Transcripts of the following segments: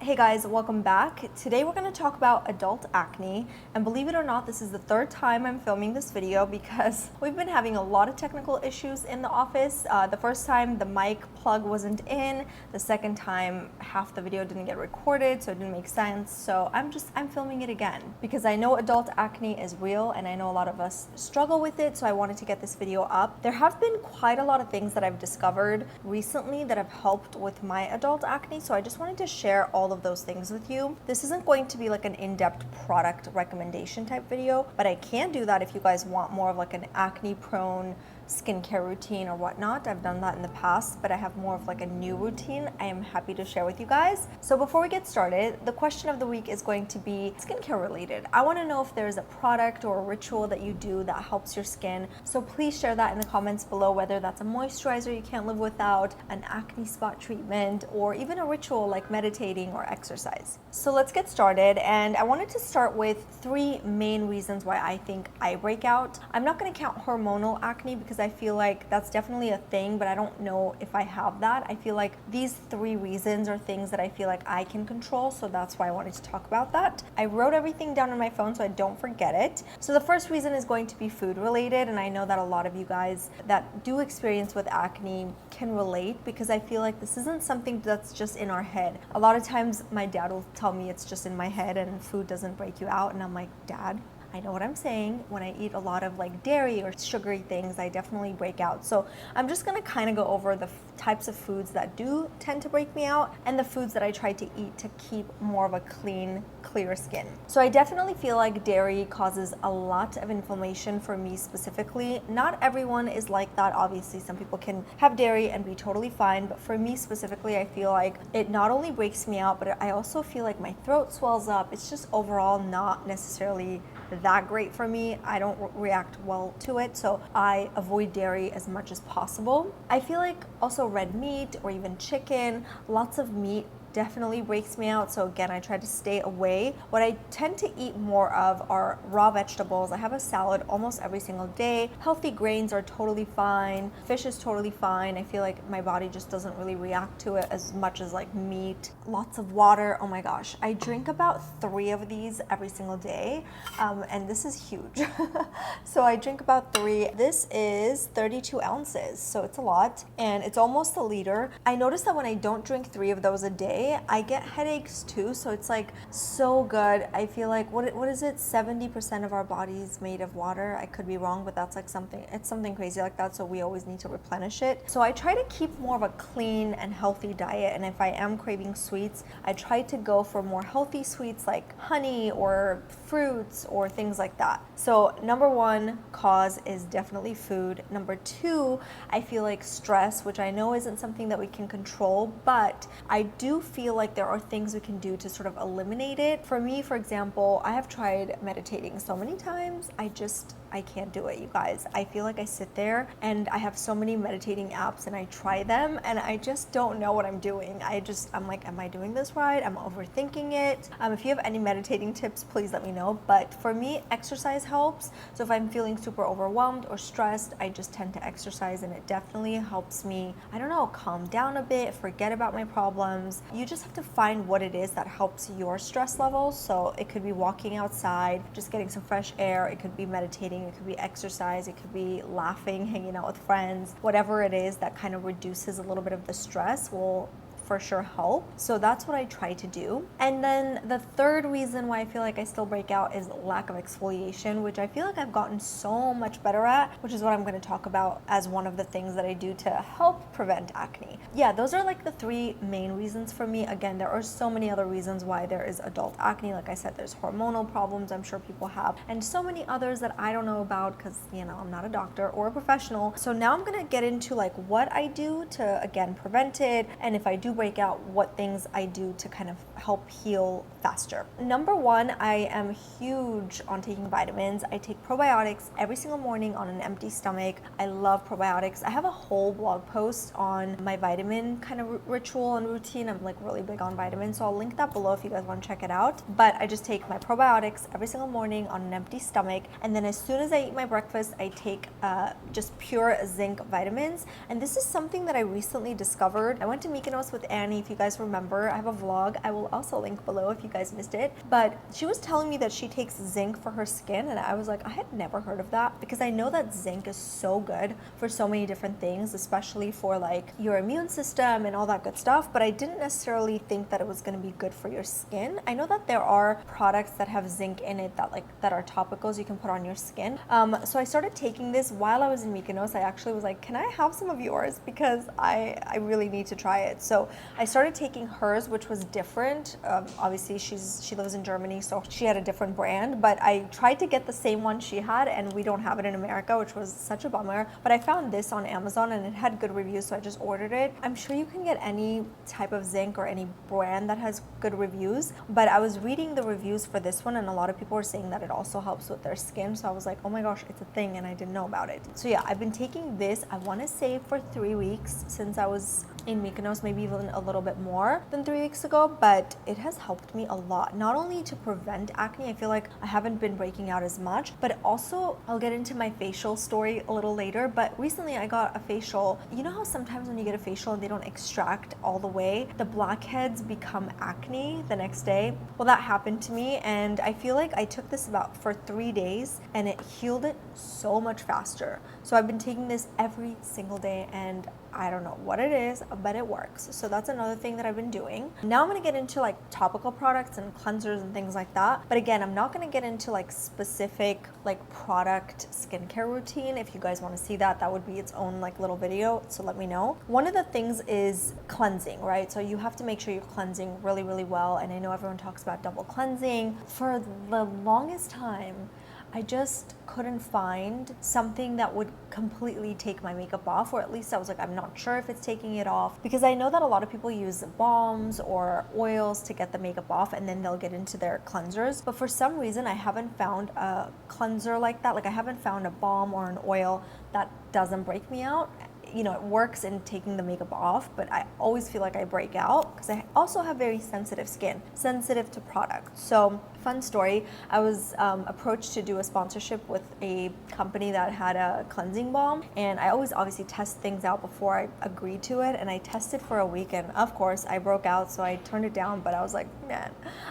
Hey guys, welcome back. Today we're going to talk about adult acne, and believe it or not, this is the third time I'm filming this video because we've been having a lot of technical issues in the office. The first time the mic plug wasn't in, the second time half the video didn't get recorded, so it didn't make sense. So I'm filming it again because I know adult acne is real and I know a lot of us struggle with it, so I wanted to get this video up. There have been quite a lot of things that I've discovered recently that have helped with my adult acne, so I just wanted to share all of those things with you. This isn't going to be like an in-depth product recommendation type video, but I can do that if you guys want more of like an acne-prone skincare routine or whatnot. I've done that in the past, but I have more of like a new routine I am happy to share with you guys. So before we get started, the question of the week is going to be skincare related. I want to know if there's a product or a ritual that you do that helps your skin. So please share that in the comments below, whether that's a moisturizer you can't live without, an acne spot treatment, or even a ritual like meditating or exercise. So let's get started, and I wanted to start with 3 main reasons why I think I break out. I'm not going to count hormonal acne because I feel like that's definitely a thing, but I don't know if I have that. I feel like these 3 reasons are things that I feel like I can control, so that's why I wanted to talk about that. I wrote everything down on my phone so I don't forget it. So the first reason is going to be food related, and I know that a lot of you guys that do experience with acne can relate because I feel like this isn't something that's just in our head. A lot of times my dad will tell me it's just in my head and food doesn't break you out, and I'm like, Dad, I know what I'm saying. When I eat a lot of like dairy or sugary things, I definitely break out. So I'm just gonna kind of go over the types of foods that do tend to break me out and the foods that I try to eat to keep more of a clean, clear skin. So I definitely feel like dairy causes a lot of inflammation for me specifically. Not everyone is like that. Obviously, some people can have dairy and be totally fine, but for me specifically, I feel like it not only breaks me out, but I also feel like my throat swells up. It's just overall not necessarily that great for me. I don't react well to it, so I avoid dairy as much as possible. I feel like also red meat or even chicken, lots of meat definitely breaks me out, so again I try to stay away. What I tend to eat more of are raw vegetables. I have a salad almost every single day. Healthy grains are totally fine. Fish is totally fine. I feel like my body just doesn't really react to it as much as like meat. Lots of water. Oh my gosh, I drink about 3 of these every single day, and this is huge. So I drink about 3. This is 32 ounces, so it's a lot, and it's almost a liter. I noticed that when I don't drink 3 of those a day, I get headaches too, so it's like so good. I feel like what is it, 70% of our body is made of water. I could be wrong, but that's like something crazy like that, so we always need to replenish it. So I try to keep more of a clean and healthy diet, and if I am craving sweets, I try to go for more healthy sweets like honey or fruits or things like that. So number 1 cause is definitely food. Number 2, I feel like stress, which I know isn't something that we can control, but I do feel like there are things we can do to sort of eliminate it. For me, for example, I have tried meditating so many times. I can't do it, you guys. I feel like I sit there and I have so many meditating apps and I try them and I just don't know what I'm doing. I'm like, am I doing this right? I'm overthinking it. If you have any meditating tips, please let me know. But for me, exercise helps. So if I'm feeling super overwhelmed or stressed, I just tend to exercise, and it definitely helps me, I don't know, calm down a bit, forget about my problems. You just have to find what it is that helps your stress levels. So it could be walking outside, just getting some fresh air. It could be meditating. It could be exercise. It could be laughing, hanging out with friends. Whatever it is that kind of reduces a little bit of the stress will for sure help. So that's what I try to do. And then the third reason why I feel like I still break out is lack of exfoliation, which I feel like I've gotten so much better at, which is what I'm going to talk about as one of the things that I do to help prevent acne. Yeah, those are like the 3 main reasons for me. Again, there are so many other reasons why there is adult acne. Like I said, there's hormonal problems I'm sure people have, and so many others that I don't know about because, you know, I'm not a doctor or a professional. So now I'm going to get into like what I do to, again, prevent it, and if I do break out, what things I do to kind of help heal faster. Number 1, I am huge on taking vitamins. I take probiotics every single morning on an empty stomach. I love probiotics. I have a whole blog post on my vitamin kind of ritual and routine. I'm like really big on vitamins, so I'll link that below if you guys want to check it out. But I just take my probiotics every single morning on an empty stomach, and then as soon as I eat my breakfast, I take just pure zinc vitamins. And this is something that I recently discovered. I went to Mykonos with with Annie, if you guys remember. I have a vlog. I will also link below if you guys missed it. But she was telling me that she takes zinc for her skin, and I was like, I had never heard of that, because I know that zinc is so good for so many different things, especially for like your immune system and all that good stuff, but I didn't necessarily think that it was going to be good for your skin. I know that there are products that have zinc in it that are topicals you can put on your skin. So I started taking this while I was in Mykonos. I actually was like, can I have some of yours, because I really need to try it. So I started taking hers, which was different. Obviously she lives in Germany, so she had a different brand, but I tried to get the same one she had, and we don't have it in America, which was such a bummer. But I found this on Amazon and it had good reviews, so I just ordered it. I'm sure you can get any type of zinc or any brand that has good reviews, but I was reading the reviews for this one and a lot of people were saying that it also helps with their skin, so I was like, oh my gosh, it's a thing, and I didn't know about it. So yeah, I've been taking this, I want to say for 3 weeks since I was in Mykonos, maybe even a little bit more than 3 weeks ago, but it has helped me a lot. Not only to prevent acne, I feel like I haven't been breaking out as much, but also I'll get into my facial story a little later, but recently I got a facial. You know how sometimes when you get a facial and they don't extract all the way, the blackheads become acne the next day? Well, that happened to me, and I feel like I took this for 3 days and it healed it so much faster. So I've been taking this every single day, and I don't know what it is, but it works. So that's another thing that I've been doing. Now I'm going to get into like topical products and cleansers and things like that. But again, I'm not going to get into like specific like product skincare routine. If you guys want to see that, that would be its own like little video. So let me know. One of the things is cleansing, right? So you have to make sure you're cleansing really, really well. And I know everyone talks about double cleansing. For the longest time, I just couldn't find something that would completely take my makeup off, or at least I was like, I'm not sure if it's taking it off, because I know that a lot of people use balms or oils to get the makeup off and then they'll get into their cleansers. But for some reason, I haven't found a cleanser like that. Like I haven't found a balm or an oil that doesn't break me out. You know, it works in taking the makeup off, but I always feel like I break out because I also have very sensitive skin, sensitive to products. So fun story, I was approached to do a sponsorship with a company that had a cleansing balm, and I always obviously test things out before I agree to it, and I tested for a week, and of course I broke out, so I turned it down. But I was like, man,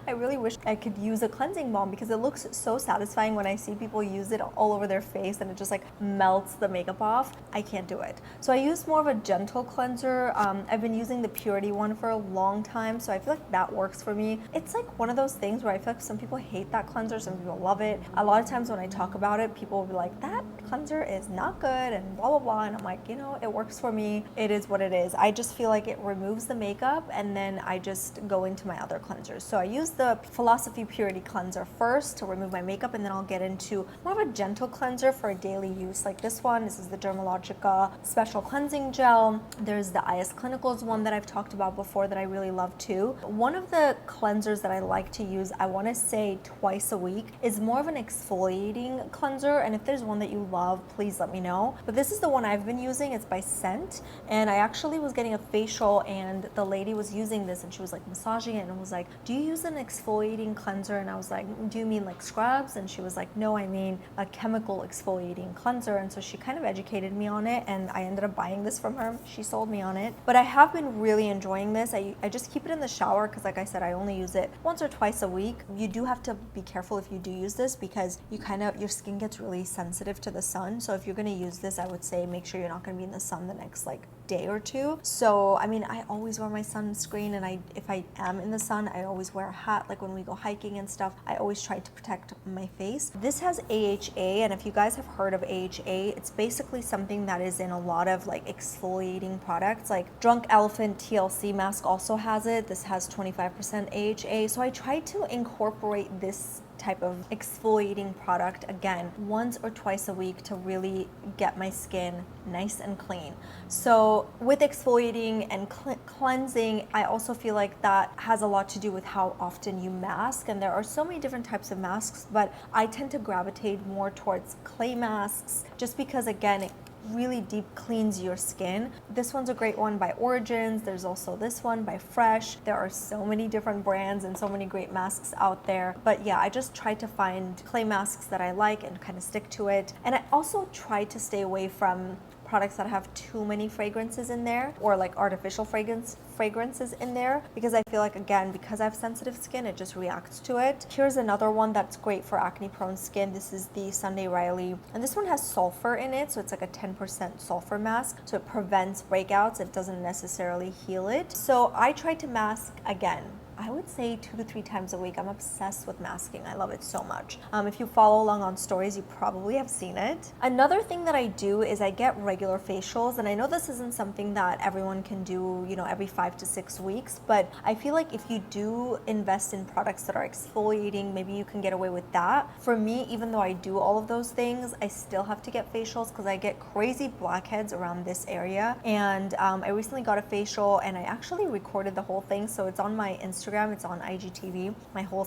I really wish I could use a cleansing balm, because it looks so satisfying when I see people use it all over their face and it just like melts the makeup off. I can't do it. So I use more of a gentle cleanser. I've been using the Purity one for a long time, so I feel like that works for me. It's like one of those things where I feel like some people hate that cleanser, some people love it. A lot of times when I talk about it, people will be like, that cleanser is not good and blah blah blah, and I'm like, you know, it works for me. It is what it is. I just feel like it removes the makeup, and then I just go into my other cleansers. So I use the Philosophy Purity cleanser first to remove my makeup, and then I'll get into more of a gentle cleanser for daily use, like this one. This is the Dermalogica Special Cleansing Gel. There's the IS Clinicals one that I've talked about before that I really love too. One of the cleansers that I like to use, I want to say twice a week, is more of an exfoliating cleanser, and if there's one that you love, please let me know. But this is the one I've been using. It's by Scent, and I actually was getting a facial, and the lady was using this, and she was like massaging it, and was like, do you use an exfoliating cleanser? And I was like, do you mean like scrubs? And she was like, no, I mean a chemical exfoliating cleanser. And so she kind of educated me on it, and I ended up buying this from her. She sold me on it. But I have been really enjoying this. I just keep it in the shower because, like I said, I only use it once or twice a week. You do have to be careful if you do use this, because your skin gets really sensitive to the sun. So if you're going to use this, I would say make sure you're not going to be in the sun the next like day or two. So I mean, I always wear my sunscreen, and if I am in the sun, I always wear a hat. Like when we go hiking and stuff, I always try to protect my face. This has AHA, and if you guys have heard of AHA, it's basically something that is in a lot of like exfoliating products. Like Drunk Elephant TLC mask also has it. This has 25% AHA. So I try to incorporate this type of exfoliating product again once or twice a week to really get my skin nice and clean. So with exfoliating and cleansing, I also feel like that has a lot to do with how often you mask, and there are so many different types of masks, but I tend to gravitate more towards clay masks just because, again, it really deep cleans your skin. This one's a great one by Origins. There's also this one by Fresh. There are so many different brands and so many great masks out there. But yeah, I just try to find clay masks that I like and kind of stick to it. And I also try to stay away from products that have too many fragrances in there, or like artificial fragrances in there, because I feel like, again, because I have sensitive skin, it just reacts to it. Here's another one that's great for acne prone skin. This is the Sunday Riley, and this one has sulfur in it, so it's like a 10% sulfur mask, so it prevents breakouts. It doesn't necessarily heal it. So I try to mask, again, I would say 2 to 3 times a week. I'm obsessed with masking. I love it so much. If you follow along on stories, you probably have seen it. Another thing that I do is I get regular facials, and I know this isn't something that everyone can do, you know, every 5 to 6 weeks, but I feel like if you do invest in products that are exfoliating, maybe you can get away with that. For me, even though I do all of those things, I still have to get facials because I get crazy blackheads around this area. And I recently got a facial, and I actually recorded the whole thing, so it's on my Instagram. It's on IGTV, my whole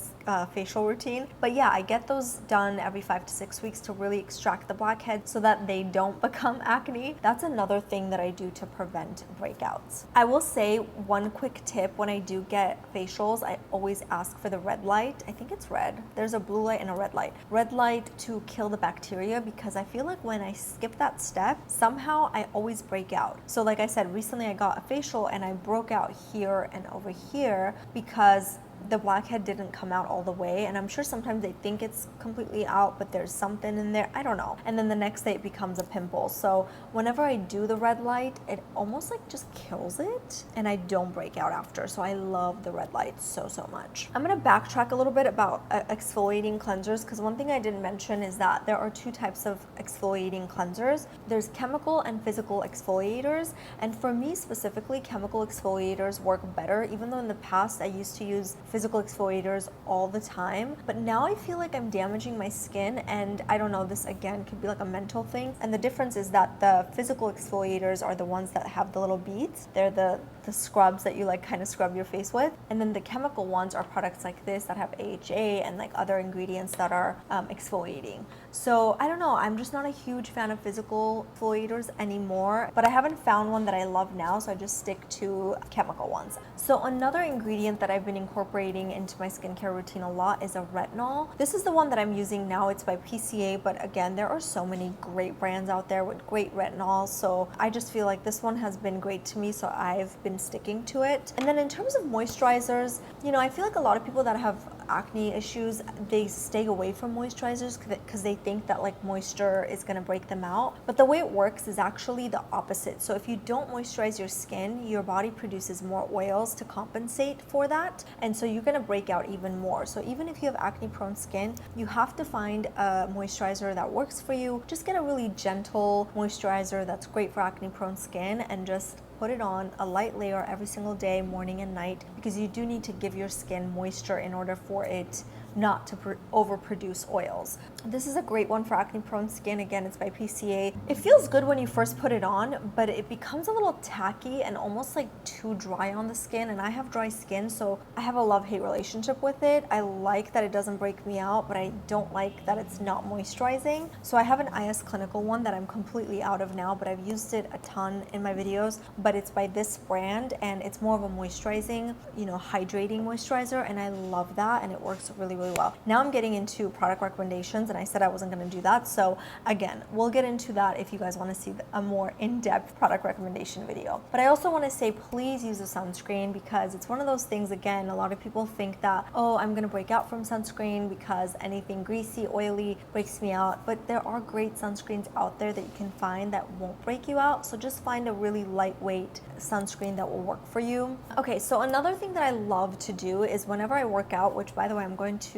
facial routine. But yeah, I get those done every 5 to 6 weeks to really extract the blackheads so that they don't become acne. That's another thing that I do to prevent breakouts. I will say one quick tip: when I do get facials, I always ask for the red light. I think it's red. There's a blue light and a red light. Red light to kill the bacteria, because I feel like when I skip that step, somehow I always break out. So like I said, recently I got a facial and I broke out here and over here because the blackhead didn't come out all the way, and I'm sure sometimes they think it's completely out, but there's something in there, I don't know. And then the next day it becomes a pimple. So whenever I do the red light, it almost like just kills it, and I don't break out after. So I love the red light so much. I'm gonna backtrack a little bit about exfoliating cleansers, because one thing I didn't mention is that there are 2 types of exfoliating cleansers. There's chemical and physical exfoliators, and for me specifically, chemical exfoliators work better, even though in the past I used to use physical exfoliators all the time, but now I feel like I'm damaging my skin, and I don't know, this again could be like a mental thing. And the difference is that the physical exfoliators are the ones that have the little beads. They're the scrubs that you like kind of scrub your face with, and then the chemical ones are products like this that have AHA and like other ingredients that are exfoliating. So I don't know, I'm just not a huge fan of physical exfoliators anymore, but I haven't found one that I love now, so I just stick to chemical ones. So another ingredient that I've been incorporating into my skincare routine a lot is a retinol. This is the one that I'm using now. It's by PCA, but again, there are so many great brands out there with great retinols, so I just feel like this one has been great to me, so I've been sticking to it. And then in terms of moisturizers, you know, I feel like a lot of people that have acne issues, they stay away from moisturizers because they think that like moisture is going to break them out, but the way it works is actually the opposite. So if you don't moisturize your skin, your body produces more oils to compensate for that, and so you're going to break out even more. So even if you have acne prone skin, you have to find a moisturizer that works for you. Just get a really gentle moisturizer that's great for acne prone skin, and just put it on a light layer every single day, morning and night, because you do need to give your skin moisture in order for it not to overproduce oils. This is a great one for acne prone skin. Again, it's by PCA. It feels good when you first put it on, but it becomes a little tacky and almost like too dry on the skin, and I have dry skin, so I have a love-hate relationship with it. I like that it doesn't break me out, but I don't like that it's not moisturizing. So I have an IS Clinical one that I'm completely out of now, but I've used it a ton in my videos, but it's by this brand, and it's more of a moisturizing, you know, hydrating moisturizer, and I love that, and it works really well. Now I'm getting into product recommendations, and I said I wasn't going to do that, so again, we'll get into that if you guys want to see a more in-depth product recommendation video. But I also want to say, please use a sunscreen, because it's one of those things, again, a lot of people think that, oh, I'm going to break out from sunscreen because anything greasy, oily breaks me out, but there are great sunscreens out there that you can find that won't break you out, so just find a really lightweight sunscreen that will work for you. Okay, so another thing that I love to do is whenever I work out, which by the way, I'm going to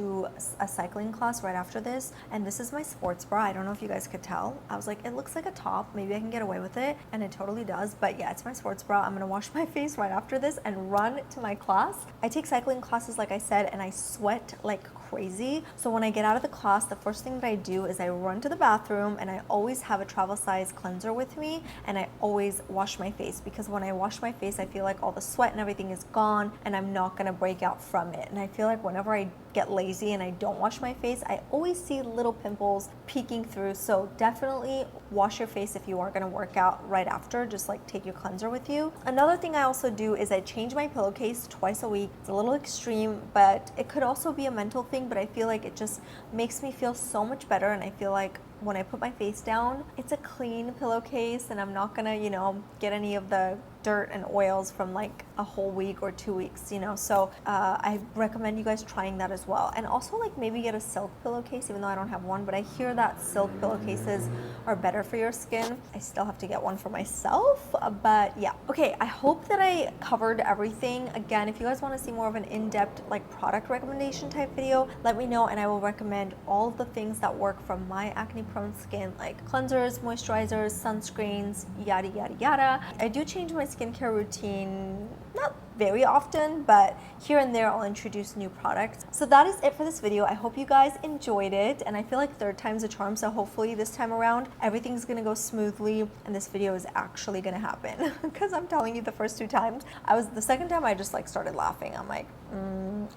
a cycling class right after this, and this is my sports bra. I don't know if you guys could tell. I was like, it looks like a top, maybe I can get away with it, and it totally does. But yeah, it's my sports bra. I'm gonna wash my face right after this and run to my class. I take cycling classes, like I said, and I sweat like crazy. So when I get out of the class, the first thing that I do is I run to the bathroom, and I always have a travel size cleanser with me, and I always wash my face, because when I wash my face, I feel like all the sweat and everything is gone, and I'm not gonna break out from it. And I feel like whenever I get lazy and I don't wash my face, I always see little pimples peeking through. So definitely wash your face if you are going to work out right after. Just like take your cleanser with you. Another thing I also do is I change my pillowcase twice a week. It's a little extreme, but it could also be a mental thing, but I feel like it just makes me feel so much better, and I feel like when I put my face down, it's a clean pillowcase and I'm not gonna, you know, get any of the dirt and oils from like a whole week or 2 weeks, you know. So I recommend you guys trying that as well. And also like maybe get a silk pillowcase, even though I don't have one, but I hear that silk pillowcases are better for your skin. I still have to get one for myself, but yeah. Okay, I hope that I covered everything. Again, if you guys want to see more of an in-depth like product recommendation type video, let me know and I will recommend all of the things that work for my acne prone skin, like cleansers, moisturizers, sunscreens, yada yada yada. I do change my skincare routine, not very often, but here and there I'll introduce new products. So that is it for this video. I hope you guys enjoyed it, and I feel like third time's a charm, so hopefully this time around everything's gonna go smoothly and this video is actually gonna happen because I'm telling you, the first 2 times the second time I just like started laughing. I'm like,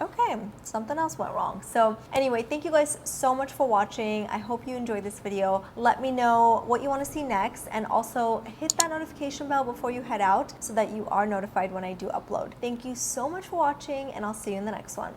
okay, something else went wrong. So anyway, thank you guys so much for watching. I hope you enjoyed this video. Let me know what you want to see next, and also hit that notification bell before you head out so that you are notified when I do upload. Thank you so much for watching, and I'll see you in the next one.